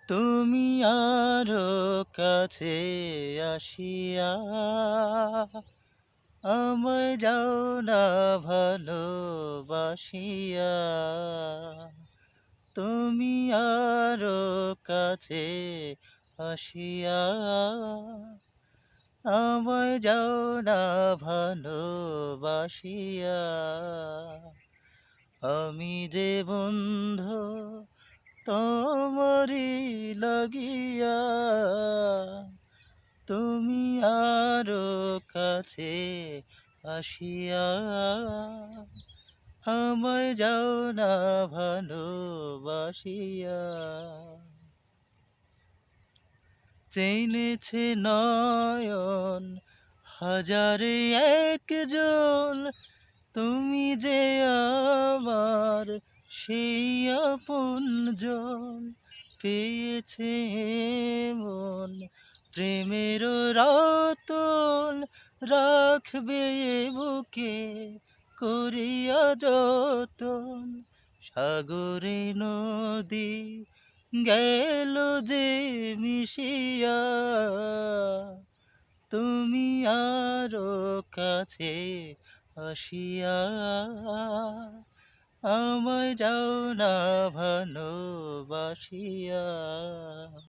তুমি আরো কাছে আসিয়া আমায় যাও না ভালোবাসিয়া। তুমি আরো কাছে আসিয়া আমায় যাও না ভালোবাসিয়া। আমি যে বন্ধু তোমারি লাগিয়া, তুমি আরো কাছে আসিয়া আমায় যাও না ভালোবাসিয়া। চেনেছে নয়ন হাজারে একজন, তুমি যে আমার সেই আপনজন। পেয়েছে মন প্রেমের রতন, রাখবে বুকে করিয়া যতন। সাগরে নদী গেল যে মিশিয়া, তুমি আরো কাছে আসিয়া আমায় যাও না ভালোবাসিয়া।